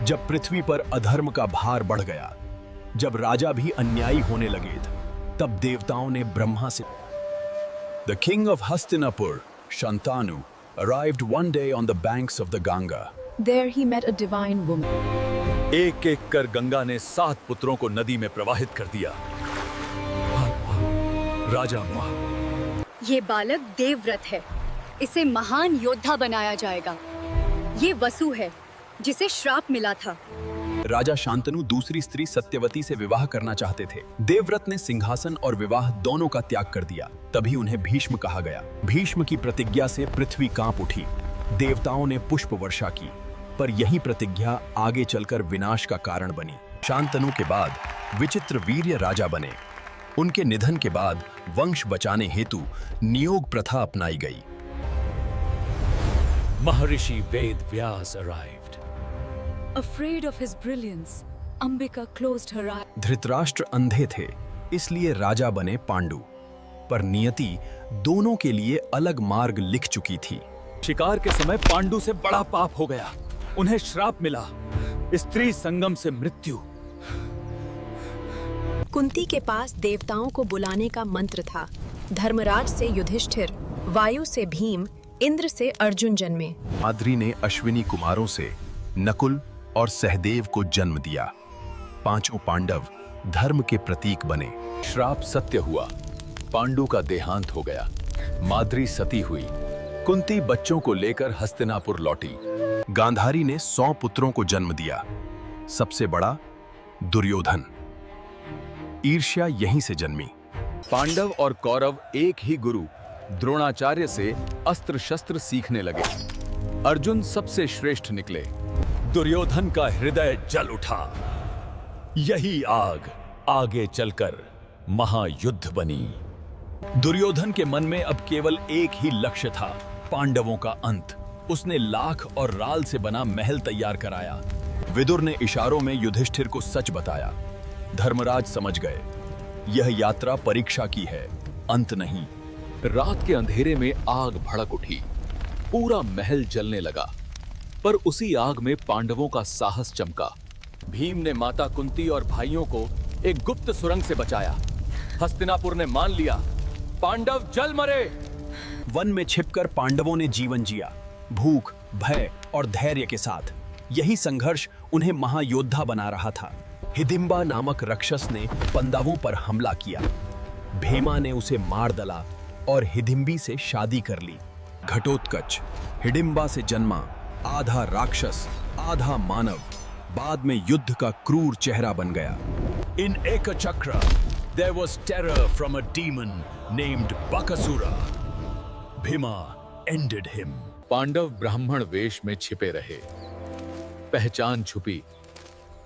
जब पृथ्वी पर अधर्म का भार बढ़ गया, जब राजा भी अन्यायी होने लगे, तब देवताओं ने ब्रह्मा से The king of Hastinapur, Shantanu, arrived one day on the banks of the Ganga. There he met a divine woman. एक एक कर गंगा ने 7 पुत्रों को नदी में प्रवाहित कर दिया। राजा हुआ। ये बालक देवव्रत है, इसे महान योद्धा बनाया जाएगा। ये वसु है, जिसे श्राप मिला था। राजा शांतनु दूसरी स्त्री सत्यवती से विवाह करना चाहते थे। देवव्रत ने सिंहासन और विवाह दोनों का त्याग कर दिया। तभी उन्हें भीष्म कहा गया। भीष्म की प्रतिज्ञा से पृथ्वी कांप उठी। देवताओं ने पुष्प वर्षा की, पर यही प्रतिज्ञा आगे चलकर विनाश का कारण बनी। शांतनु के बाद विचित्र वीर्य राजा बने। उनके निधन के बाद वंश बचाने हेतु नियोग प्रथा अपनाई गई। महर्षि Ved Vyas arrived. Afraid of his brilliance, Ambika closed her eyes. Dhritarashtra अंधे थे, इसलिए राजा बने पांडु। पर नियति दोनों के लिए अलग मार्ग लिख चुकी थी। शिकार के समय पांडु से बड़ा पाप हो गया। उन्हें श्राप मिला, स्त्री संगम से मृत्यु। कुंती के पास देवताओं को बुलाने का मंत्र था। धर्मराज से युधिष्ठिर, वायु से भीम, इंद्र से अर्जुन जन्मे। माद्री ने अश्विनी कुमारों से नकुल और सहदेव को जन्म दिया। पांचों पांडव धर्म के प्रतीक बने। श्राप सत्य हुआ, पांडु का देहांत हो गया। माद्री सती हुई। कुंती बच्चों को लेकर हस्तिनापुर लौटी। गांधारी ने 100 पुत्रों को जन्म दिया। सबसे बड़ा दुर्योधन। ईर्ष्या यहीं से जन्मी। पांडव और कौरव एक ही गुरु द्रोणाचार्य से अस्त्र शस्त्र सीखने लगे। अर्जुन सबसे श्रेष्ठ निकले। दुर्योधन का हृदय जल उठा। यही आग आगे चलकर महायुद्ध बनी। दुर्योधन के मन में अब केवल एक ही लक्ष्य था, पांडवों का अंत। उसने लाख और राल से बना महल तैयार कराया। विदुर ने इशारों में युधिष्ठिर को सच बताया। धर्मराज समझ गए, यह यात्रा परीक्षा की है, अंत नहीं। रात के अंधेरे में आग भड़क उठी। पूरा महल जलने लगा, पर उसी आग में पांडवों का साहस चमका। भीम ने माता कुंती और भाइयों को एक गुप्त सुरंग से बचाया। हस्तिनापुर ने मान लिया, पांडव जल मरे। वन में छिपकर पांडवों ने जीवन जिया, भूख, भय और धैर्य के साथ। यही संघर्ष उन्हें महायोद्धा बना रहा था। हिडिंबा नामक राक्षस ने पांडवों पर हमला किया। भीमा ने उसे मार डाला और हिडिंबी से शादी कर ली। घटोत्कच हिडिंबा से जन्मा, आधा राक्षस आधा मानव, बाद में युद्ध का क्रूर चेहरा बन गया। In Ekachakra, there was terror from a demon named Bakasura. Bhima ended him. Pandav ब्राह्मण वेश में छिपे रहे। पहचान छुपी,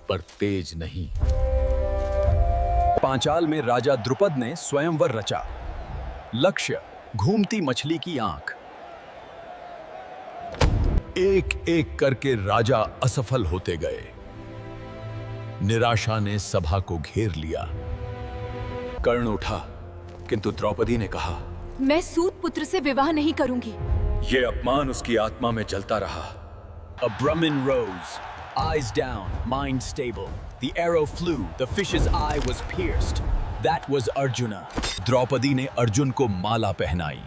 पर तेज नहीं। पांचाल में राजा द्रुपद ने स्वयंवर रचा। लक्ष्य घूमती मछली की आंख। एक एक करके राजा असफल होते गए। निराशा ने सभा को घेर लिया। कर्ण उठा, किंतु द्रौपदी ने कहा, मैं सूत पुत्र से विवाह नहीं करूंगी। यह अपमान उसकी आत्मा में जलता रहा। A Brahmin rose, eyes down, mind stable. The arrow flew, the fish's eye was pierced. That was Arjuna. Draupadi ने अर्जुन को माला पहनाई।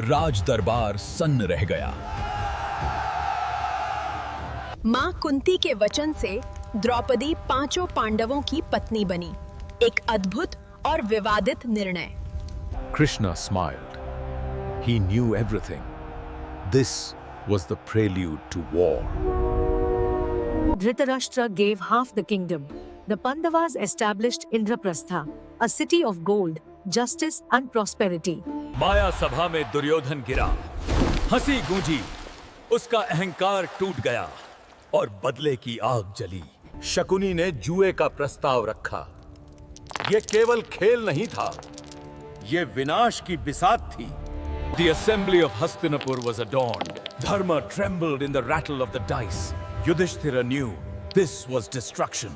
राज दरबार सन्न रह गया। मां कुंती के वचन से द्रौपदी 5 पांडवों की पत्नी बनी। एक अद्भुत और विवादित निर्णय। Krishna smiled. He knew everything. This was the prelude to war. Dhritarashtra gave half the kingdom. The Pandavas established Indraprastha, a city of gold, justice and prosperity. माया सभा में दुर्योधन गिरा। हंसी गूंजी, उसका अहंकार टूट गया और बदले की आग जली। शकुनी ने जुए का प्रस्ताव रखा। यह केवल खेल नहीं था, यह विनाश की बिसात थी। The assembly of Hastinapur was adorned. Dharma trembled in the rattle of the dice. Yudhishthira knew this was destruction.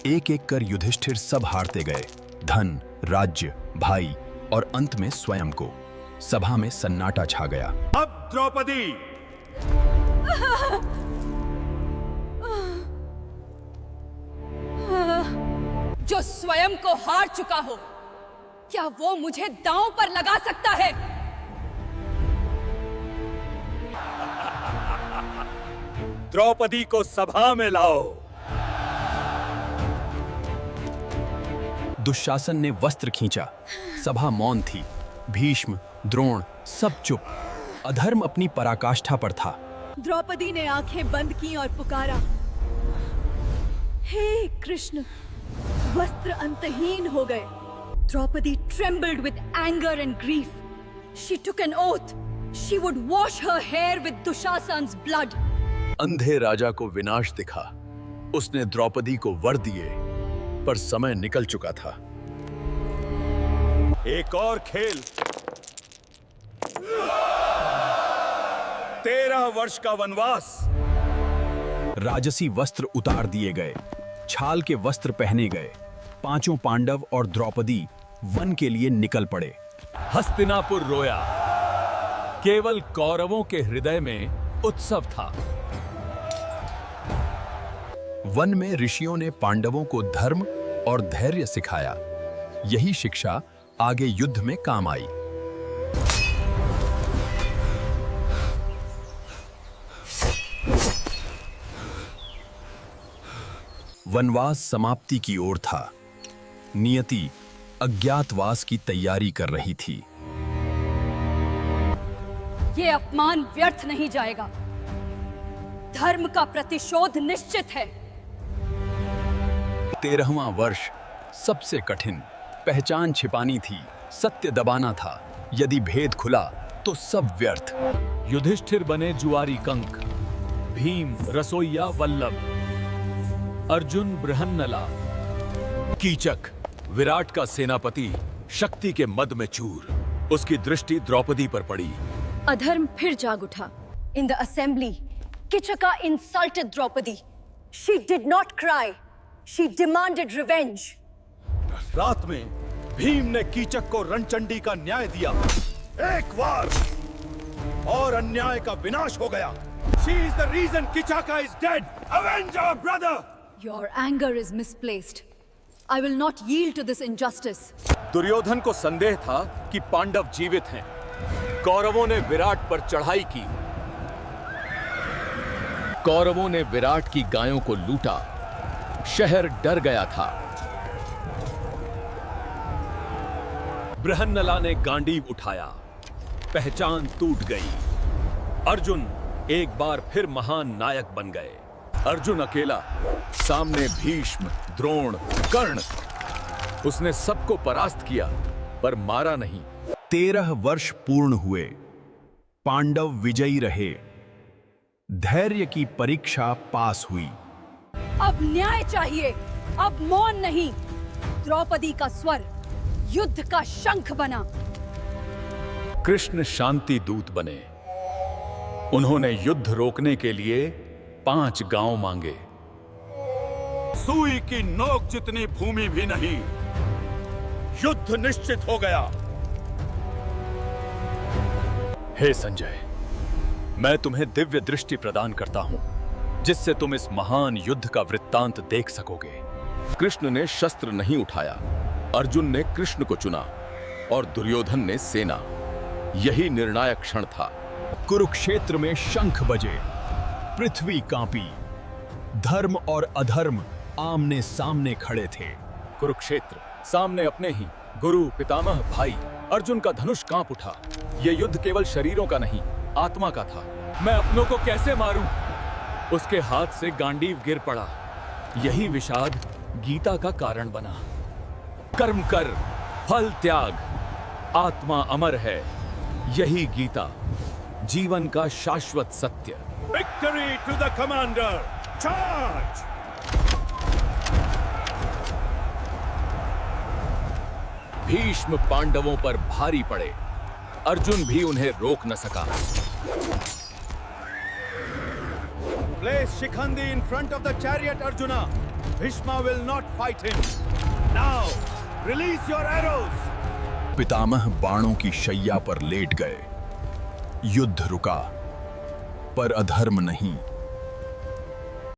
एक एक कर युधिष्ठिर सब हारते गए। धन, राज्य, भाई और अंत में स्वयं को। सभा में सन्नाटा छा गया। अब द्रौपदी जो स्वयं को हार चुका हो, क्या वो मुझे दांव पर लगा सकता है? द्रौपदी को सभा में लाओ। दुशासन ने वस्त्र खींचा। सभा मौन थी। भीष्म, द्रोण सब चुप। अधर्म अपनी पराकाष्ठा पर था। द्रौपदी ने आंखें बंद की और पुकारा, हे कृष्ण, वस्त्र अंतहीन हो गए। Draupadi trembled with anger and grief. She took an oath. She would wash her hair with Dushasan's blood. अंधे राजा को विनाश दिखा। उसने द्रौपदी को वर दिए, पर समय निकल चुका था। एक और खेल। 13 वर्ष का वनवास। राजसी वस्त्र उतार दिए गए। छाल के वस्त्र पहने गए। पांचों पांडव और द्रौपदी वन के लिए निकल पड़े। हस्तिनापुर रोया। केवल कौरवों के हृदय में उत्सव था। वन में ऋषियों ने पांडवों को धर्म और धैर्य सिखाया। यही शिक्षा आगे युद्ध में काम आई। वनवास समाप्ति की ओर था। नियति अज्ञातवास की तैयारी कर रही थी। ये अपमान व्यर्थ नहीं जाएगा। धर्म का प्रतिशोध निश्चित है। 13वां वर्ष सबसे कठिन। पहचान छिपानी थी, सत्य दबाना था। यदि भेद खुला तो सब व्यर्थ। युधिष्ठिर बने जुआरी कंक, भीम रसोइया वल्लभ, अर्जुन बृहन्नला, कीचक विराट का सेनापति शक्ति के मद में चूर। उसकी दृष्टि द्रौपदी पर पड़ी। अधर्म फिर जाग उठा। In the assembly, Kichaka insulted Draupadi. She did not cry. She demanded revenge. रात में भीम ने कीचक को रणचंडी का न्याय दिया। एक बार और अन्याय का विनाश हो गया। She is the reason Kichaka is dead. Avenge our brother. Your anger is misplaced. I will not yield to this injustice. Duryodhan को संदेह था कि पांडव जीवित हैं। कौरवों ने विराट पर चढ़ाई की। कौरवों ने विराट की गायों को लूटा। शहर डर गया था। बृहन्नला ने गांडीव उठाया। पहचान टूट गई। अर्जुन एक बार फिर महान नायक बन गए। अर्जुन अकेला, सामने भीष्म, द्रोण, कर्ण। उसने सबको परास्त किया, पर मारा नहीं। 13 वर्ष पूर्ण हुए। पांडव विजयी रहे। धैर्य की परीक्षा पास हुई। अब न्याय चाहिए, अब मौन नहीं। द्रौपदी का स्वर युद्ध का शंख बना। कृष्ण शांति दूत बने। उन्होंने युद्ध रोकने के लिए 5 गांव मांगे। सुई की नोक जितनी भूमि भी नहीं। युद्ध निश्चित हो गया। हे संजय, मैं तुम्हें दिव्य दृष्टि प्रदान करता हूं, जिससे तुम इस महान युद्ध का वृत्तांत देख सकोगे। कृष्ण ने शस्त्र नहीं उठाया। अर्जुन ने कृष्ण को चुना और दुर्योधन ने सेना। यही निर्णायक क्षण था। कुरुक्षेत्र में शंख बजे। पृथ्वी कांपी। धर्म और अधर्म आमने सामने खड़े थे। कुरुक्षेत्र, सामने अपने ही गुरु पितामह भाई। अर्जुन का धनुष कांप उठा। यह युद्ध केवल शरीरों का नहीं, आत्मा का था। मैं अपनों को कैसे मारूं? उसके हाथ से गांडीव गिर पड़ा। यही विषाद गीता का कारण बना। कर्म कर, फल त्याग, आत्मा अमर है। यही गीता, जीवन का शाश्वत सत्य। Victory to the commander! Charge! Bhishma पांडवों पर भारी पड़े। अर्जुन भी उन्हें रोक न सका। Place Shikhandi in front of the chariot, Arjuna. Bhishma will not fight him. Now, release your arrows. पितामह बाणों की शैया पर लेट गए। युद्ध रुका, पर अधर्म नहीं।